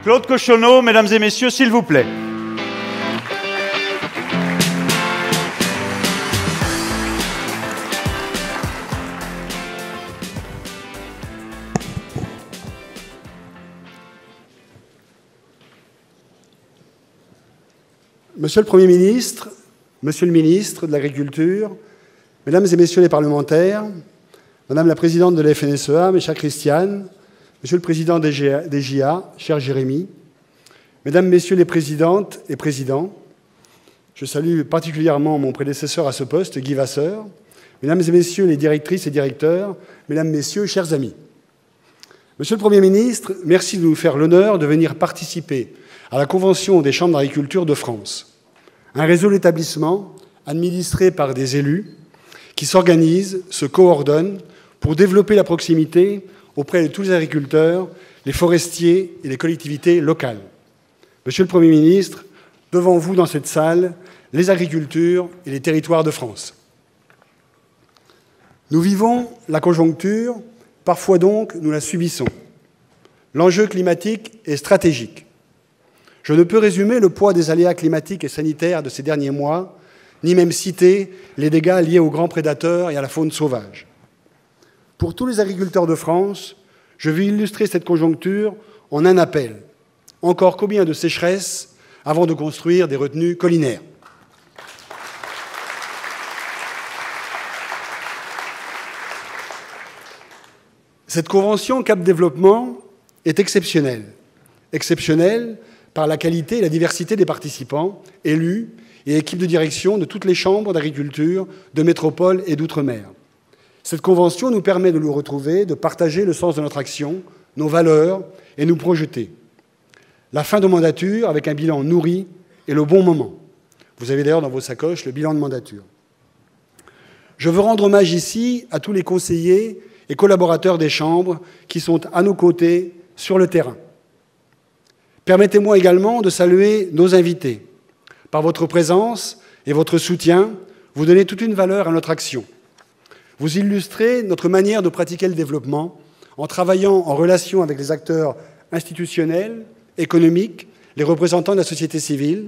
Claude Cochonneau, mesdames et messieurs, s'il vous plaît. Monsieur le Premier ministre, Monsieur le ministre de l'Agriculture, Mesdames et Messieurs les parlementaires, Madame la Présidente de la FNSEA, mes chers Christiane, Monsieur le Président des JA, cher Jérémy, Mesdames, Messieurs les Présidentes et Présidents, je salue particulièrement mon prédécesseur à ce poste, Guy Vasseur, Mesdames et Messieurs les directrices et directeurs, Mesdames, Messieurs, chers amis. Monsieur le Premier ministre, merci de nous faire l'honneur de venir participer à la Convention des chambres d'agriculture de France, un réseau d'établissements administrés par des élus qui s'organisent, se coordonnent pour développer la proximité auprès de tous les agriculteurs, les forestiers et les collectivités locales. Monsieur le Premier ministre, devant vous dans cette salle, les agricultures et les territoires de France. Nous vivons la conjoncture, parfois donc nous la subissons. L'enjeu climatique est stratégique. Je ne peux résumer le poids des aléas climatiques et sanitaires de ces derniers mois, ni même citer les dégâts liés aux grands prédateurs et à la faune sauvage. Pour tous les agriculteurs de France, je vais illustrer cette conjoncture en un appel. Encore combien de sécheresses avant de construire des retenues collinaires? Cette convention Cap Développement est exceptionnelle. Exceptionnelle par la qualité et la diversité des participants, élus et équipes de direction de toutes les chambres d'agriculture, de métropole et d'outre-mer. Cette convention nous permet de nous retrouver, de partager le sens de notre action, nos valeurs et nous projeter. La fin de mandature avec un bilan nourri est le bon moment. Vous avez d'ailleurs dans vos sacoches le bilan de mandature. Je veux rendre hommage ici à tous les conseillers et collaborateurs des chambres qui sont à nos côtés sur le terrain. Permettez-moi également de saluer nos invités. Par votre présence et votre soutien, vous donnez toute une valeur à notre action. Vous illustrez notre manière de pratiquer le développement en travaillant en relation avec les acteurs institutionnels, économiques, les représentants de la société civile,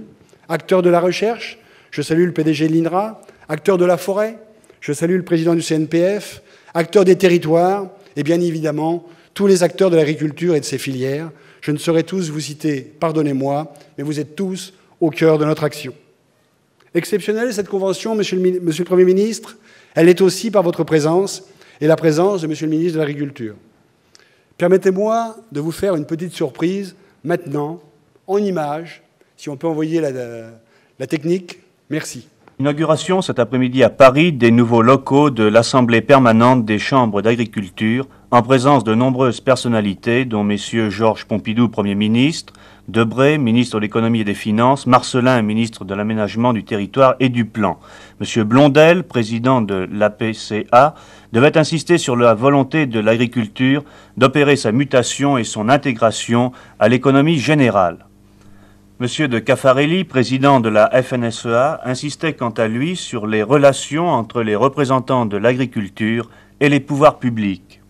acteurs de la recherche, je salue le PDG de l'INRA, acteurs de la forêt, je salue le président du CNPF, acteurs des territoires et bien évidemment tous les acteurs de l'agriculture et de ses filières. Je ne saurais tous vous citer, pardonnez-moi, mais vous êtes tous au cœur de notre action. Exceptionnelle cette convention, Monsieur le Premier ministre, elle est aussi par votre présence et la présence de Monsieur le ministre de l'Agriculture. Permettez-moi de vous faire une petite surprise maintenant, en images, si on peut envoyer la technique. Merci. Inauguration cet après-midi à Paris des nouveaux locaux de l'Assemblée permanente des chambres d'agriculture, en présence de nombreuses personnalités, dont messieurs Georges Pompidou, Premier ministre, Debré, ministre de l'Économie et des Finances, Marcellin, ministre de l'Aménagement du Territoire et du Plan. Monsieur Blondel, président de l'APCA, devait insister sur la volonté de l'agriculture d'opérer sa mutation et son intégration à l'économie générale. Monsieur de Caffarelli, président de la FNSEA, insistait quant à lui sur les relations entre les représentants de l'agriculture et les pouvoirs publics.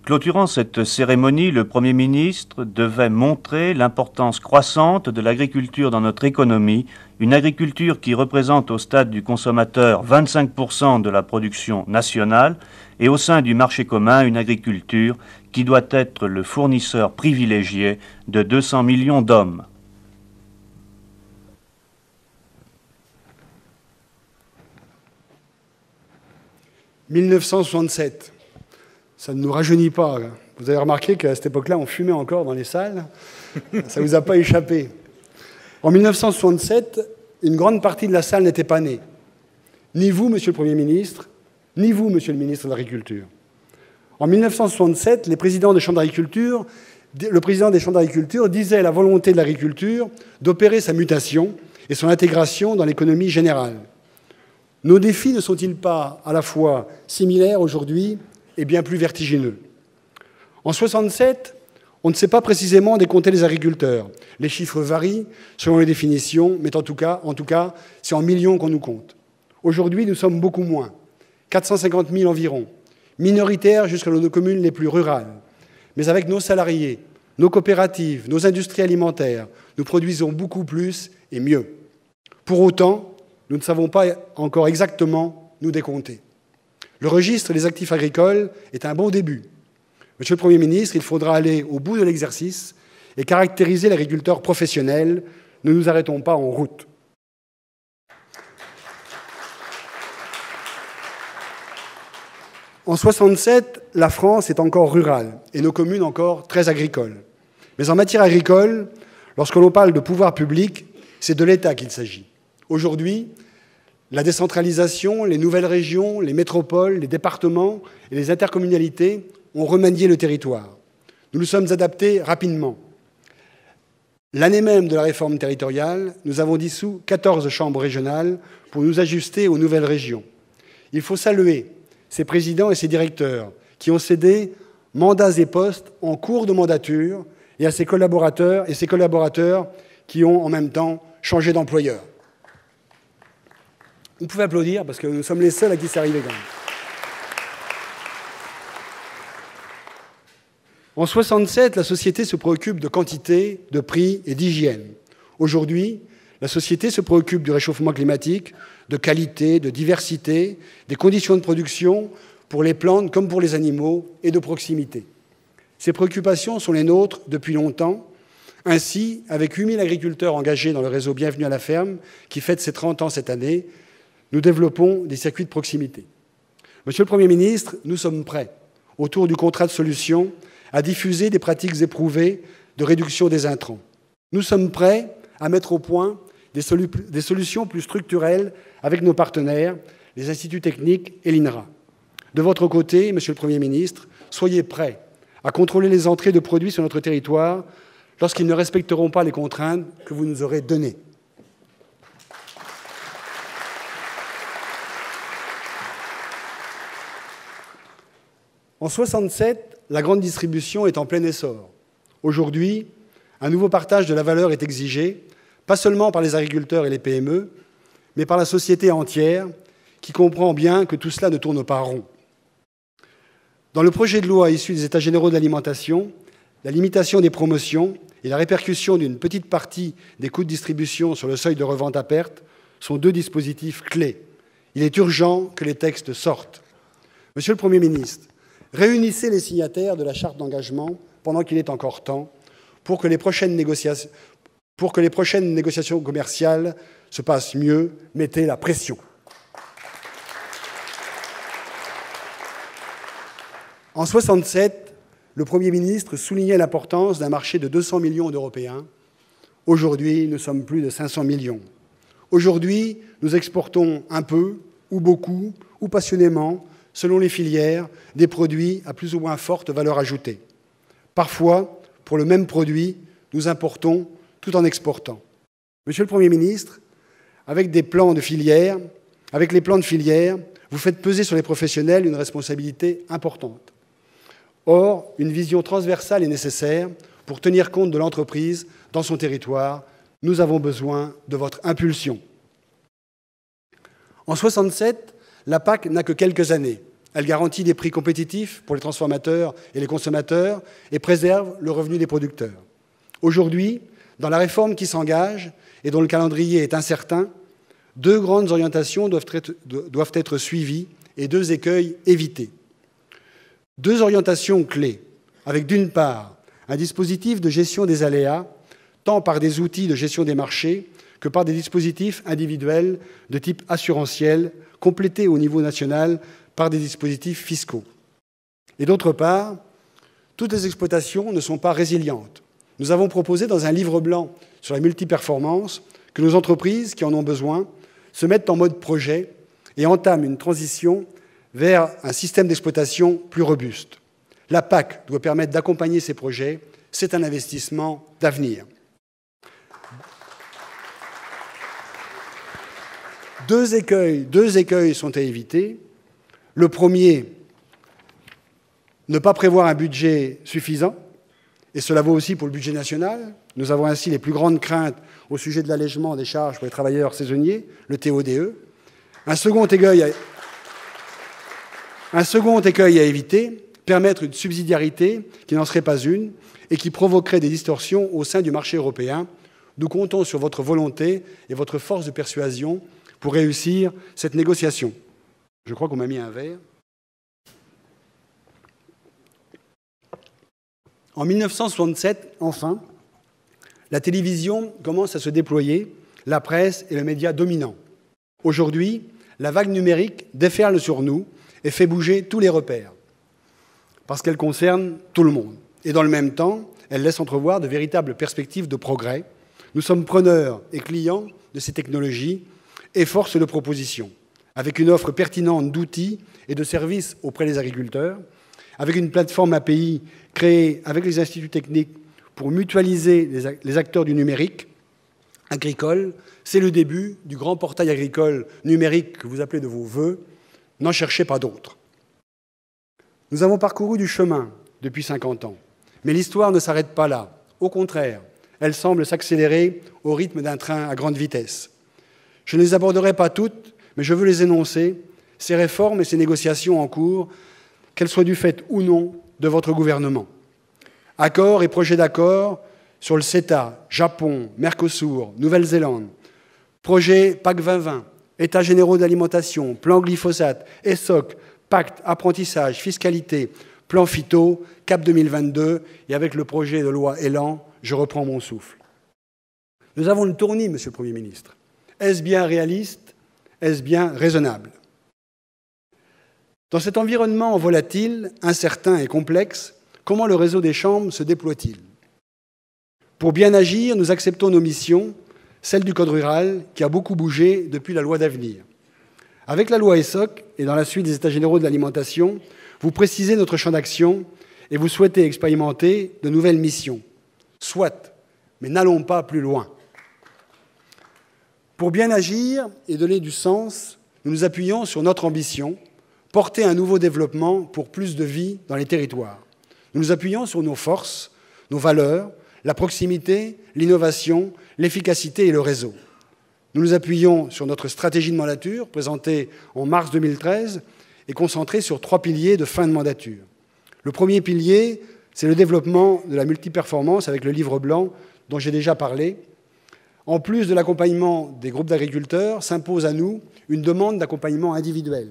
Clôturant cette cérémonie, le Premier ministre devait montrer l'importance croissante de l'agriculture dans notre économie, une agriculture qui représente au stade du consommateur 25% de la production nationale et au sein du marché commun une agriculture qui doit être le fournisseur privilégié de 200 millions d'hommes. « 1967 ». Ça ne nous rajeunit pas. Vous avez remarqué qu'à cette époque-là, on fumait encore dans les salles. Ça ne vous a pas échappé. En 1967, une grande partie de la salle n'était pas née. Ni vous, Monsieur le Premier ministre, ni vous, Monsieur le ministre de l'Agriculture. En 1967, le président des chambres d'agriculture disait la volonté de l'agriculture d'opérer sa mutation et son intégration dans l'économie générale. Nos défis ne sont-ils pas à la fois similaires aujourd'hui et bien plus vertigineux? En 1967, on ne sait pas précisément décompter les agriculteurs. Les chiffres varient selon les définitions, mais en tout cas, c'est en millions qu'on nous compte. Aujourd'hui, nous sommes beaucoup moins, 450 000 environ, minoritaires jusqu'à nos communes les plus rurales, Mais avec nos salariés, nos coopératives, nos industries alimentaires, nous produisons beaucoup plus et mieux. Pour autant, nous ne savons pas encore exactement nous décompter. Le registre des actifs agricoles est un bon début. Monsieur le Premier ministre, il faudra aller au bout de l'exercice et caractériser l'agriculteur professionnel. Ne nous arrêtons pas en route. En 1967, la France est encore rurale et nos communes encore très agricoles. Mais en matière agricole, lorsque l'on parle de pouvoir public, c'est de l'État qu'il s'agit. Aujourd'hui, la décentralisation, les nouvelles régions, les métropoles, les départements et les intercommunalités ont remanié le territoire. Nous nous sommes adaptés rapidement. L'année même de la réforme territoriale, nous avons dissous 14 chambres régionales pour nous ajuster aux nouvelles régions. Il faut saluer ces présidents et ces directeurs qui ont cédé mandats et postes en cours de mandature et à ses collaborateurs qui ont en même temps changé d'employeur. Vous pouvez applaudir parce que nous sommes les seuls à qui c'est arrivé quand même. En 1967, la société se préoccupe de quantité, de prix et d'hygiène. Aujourd'hui, la société se préoccupe du réchauffement climatique, de qualité, de diversité, des conditions de production pour les plantes comme pour les animaux et de proximité. Ces préoccupations sont les nôtres depuis longtemps. Ainsi, avec 8000 agriculteurs engagés dans le réseau Bienvenue à la ferme, qui fête ses 30 ans cette année, nous développons des circuits de proximité. Monsieur le Premier ministre, nous sommes prêts, autour du contrat de solution, à diffuser des pratiques éprouvées de réduction des intrants. Nous sommes prêts à mettre au point des solutions plus structurelles avec nos partenaires, les instituts techniques et l'INRA. De votre côté, Monsieur le Premier ministre, soyez prêts à contrôler les entrées de produits sur notre territoire lorsqu'ils ne respecteront pas les contraintes que vous nous aurez données. En 1967, la grande distribution est en plein essor. Aujourd'hui, un nouveau partage de la valeur est exigé, pas seulement par les agriculteurs et les PME, mais par la société entière, qui comprend bien que tout cela ne tourne pas rond. Dans le projet de loi issu des États généraux de l'alimentation, la limitation des promotions et la répercussion d'une petite partie des coûts de distribution sur le seuil de revente à perte sont deux dispositifs clés. Il est urgent que les textes sortent. Monsieur le Premier ministre, réunissez les signataires de la charte d'engagement pendant qu'il est encore temps pour que les prochaines négociations commerciales se passent mieux. Mettez la pression. En 1967, le Premier ministre soulignait l'importance d'un marché de 200 millions d'Européens. Aujourd'hui, nous sommes plus de 500 millions. Aujourd'hui, nous exportons un peu, ou beaucoup, ou passionnément, selon les filières, des produits à plus ou moins forte valeur ajoutée. Parfois, pour le même produit, nous importons tout en exportant. Monsieur le Premier ministre, avec les plans de filière, vous faites peser sur les professionnels une responsabilité importante. Or, une vision transversale est nécessaire pour tenir compte de l'entreprise dans son territoire. Nous avons besoin de votre impulsion. En 1967, la PAC n'a que quelques années. Elle garantit des prix compétitifs pour les transformateurs et les consommateurs et préserve le revenu des producteurs. Aujourd'hui, dans la réforme qui s'engage et dont le calendrier est incertain, deux grandes orientations doivent être suivies et deux écueils évités. Deux orientations clés, avec d'une part un dispositif de gestion des aléas, tant par des outils de gestion des marchés que par des dispositifs individuels de type assurantiel, complétés au niveau national par des dispositifs fiscaux. Et d'autre part, toutes les exploitations ne sont pas résilientes. Nous avons proposé dans un livre blanc sur la multiperformance que nos entreprises qui en ont besoin se mettent en mode projet et entament une transition vers un système d'exploitation plus robuste. La PAC doit permettre d'accompagner ces projets. C'est un investissement d'avenir. Deux écueils sont à éviter. Le premier, ne pas prévoir un budget suffisant, et cela vaut aussi pour le budget national. Nous avons ainsi les plus grandes craintes au sujet de l'allègement des charges pour les travailleurs saisonniers, le TODE. Un second écueil à éviter, permettre une subsidiarité qui n'en serait pas une et qui provoquerait des distorsions au sein du marché européen. Nous comptons sur votre volonté et votre force de persuasion pour réussir cette négociation. Je crois qu'on m'a mis un verre. En 1967, enfin, la télévision commence à se déployer, la presse est le média dominant. Aujourd'hui, la vague numérique déferle sur nous et fait bouger tous les repères, parce qu'elle concerne tout le monde. Et dans le même temps, elle laisse entrevoir de véritables perspectives de progrès. Nous sommes preneurs et clients de ces technologies et force de proposition, avec une offre pertinente d'outils et de services auprès des agriculteurs, avec une plateforme API créée avec les instituts techniques pour mutualiser les acteurs du numérique agricole. C'est le début du grand portail agricole numérique que vous appelez de vos vœux. N'en cherchez pas d'autres. Nous avons parcouru du chemin depuis 50 ans, mais l'histoire ne s'arrête pas là. Au contraire, elle semble s'accélérer au rythme d'un train à grande vitesse. Je ne les aborderai pas toutes, mais je veux les énoncer, ces réformes et ces négociations en cours, qu'elles soient du fait ou non de votre gouvernement. Accords et projets d'accord sur le CETA, Japon, Mercosur, Nouvelle-Zélande, projet PAC 2020, États généraux d'alimentation, plan glyphosate, ESSOC, pacte, apprentissage, fiscalité, plan phyto, CAP 2022, et avec le projet de loi Élan, je reprends mon souffle. Nous avons le tournis, Monsieur le Premier ministre. Est-ce bien réaliste? Est-ce bien raisonnable? Dans cet environnement volatile, incertain et complexe, comment le réseau des chambres se déploie-t-il? Pour bien agir, nous acceptons nos missions, celle du Code rural, qui a beaucoup bougé depuis la loi d'avenir. Avec la loi ESSOC et dans la suite des États généraux de l'alimentation, vous précisez notre champ d'action et vous souhaitez expérimenter de nouvelles missions. Soit, mais n'allons pas plus loin. Pour bien agir et donner du sens, nous nous appuyons sur notre ambition, porter un nouveau développement pour plus de vie dans les territoires. Nous nous appuyons sur nos forces, nos valeurs, la proximité, l'innovation, l'efficacité et le réseau. Nous nous appuyons sur notre stratégie de mandature, présentée en mars 2013, et concentrée sur 3 piliers de fin de mandature. Le premier pilier, c'est le développement de la multiperformance avec le livre blanc dont j'ai déjà parlé. En plus de l'accompagnement des groupes d'agriculteurs, s'impose à nous une demande d'accompagnement individuel.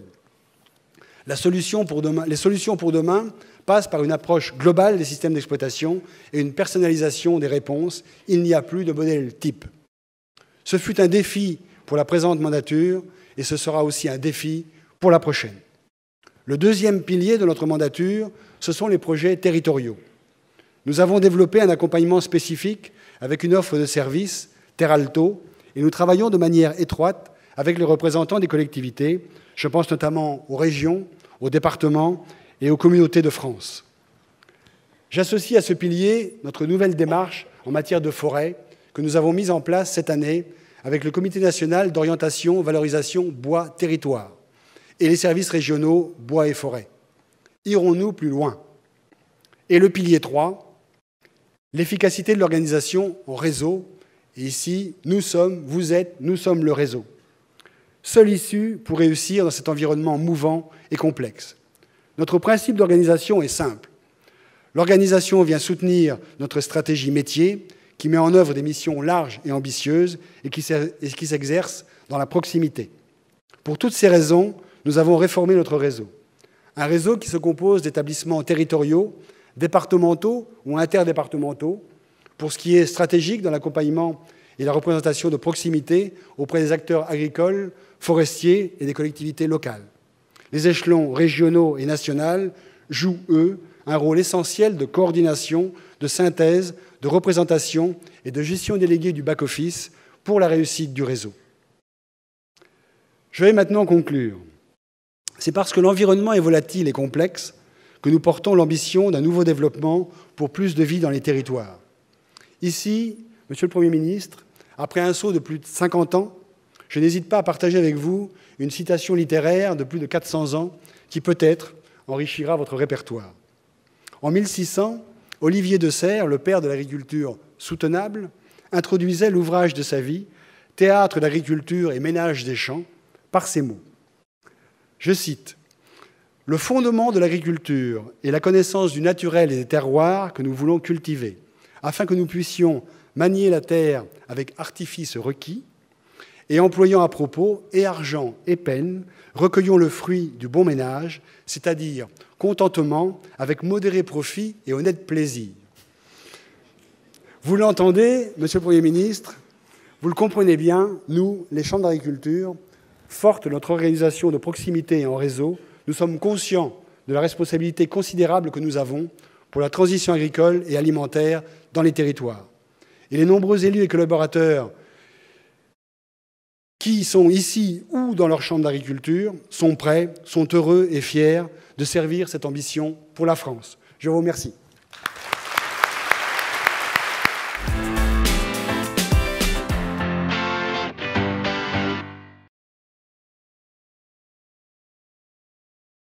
Les solutions pour demain passent par une approche globale des systèmes d'exploitation et une personnalisation des réponses. Il n'y a plus de modèle type. Ce fut un défi pour la présente mandature et ce sera aussi un défi pour la prochaine. Le deuxième pilier de notre mandature, ce sont les projets territoriaux. Nous avons développé un accompagnement spécifique avec une offre de services, Teralto, et nous travaillons de manière étroite avec les représentants des collectivités. Je pense notamment aux régions, aux départements et aux communautés de France. J'associe à ce pilier notre nouvelle démarche en matière de forêt que nous avons mise en place cette année avec le Comité national d'orientation, valorisation, bois, territoire et les services régionaux bois et forêt. Irons-nous plus loin? Et le pilier 3, l'efficacité de l'organisation en réseau. Et ici, nous sommes, vous êtes, nous sommes le réseau. Seule issue pour réussir dans cet environnement mouvant et complexe. Notre principe d'organisation est simple. L'organisation vient soutenir notre stratégie métier qui met en œuvre des missions larges et ambitieuses et qui s'exercent dans la proximité. Pour toutes ces raisons, nous avons réformé notre réseau. Un réseau qui se compose d'établissements territoriaux, départementaux ou interdépartementaux, pour ce qui est stratégique dans l'accompagnement et la représentation de proximité auprès des acteurs agricoles, forestiers et des collectivités locales. Les échelons régionaux et nationaux jouent, eux, un rôle essentiel de coordination, de synthèse, de représentation et de gestion déléguée du back-office pour la réussite du réseau. Je vais maintenant conclure. C'est parce que l'environnement est volatile et complexe que nous portons l'ambition d'un nouveau développement pour plus de vie dans les territoires. Ici, Monsieur le Premier ministre, après un saut de plus de 50 ans, je n'hésite pas à partager avec vous une citation littéraire de plus de 400 ans qui peut-être enrichira votre répertoire. En 1600, Olivier de Serres, le père de l'agriculture soutenable, introduisait l'ouvrage de sa vie, Théâtre d'agriculture et ménage des champs, par ces mots. Je cite : « Le fondement de l'agriculture est la connaissance du naturel et des terroirs que nous voulons cultiver, afin que nous puissions manier la terre avec artifice requis, et employant à propos et argent et peine, recueillons le fruit du bon ménage, c'est-à-dire contentement, avec modéré profit et honnête plaisir. Vous l'entendez, Monsieur le Premier ministre, vous le comprenez bien, nous, les chambres d'agriculture, fortes de notre organisation de proximité et en réseau, nous sommes conscients de la responsabilité considérable que nous avons pour la transition agricole et alimentaire dans les territoires. Et les nombreux élus et collaborateurs qui sont ici ou dans leur chambre d'agriculture sont prêts, sont heureux et fiers de servir cette ambition pour la France. Je vous remercie.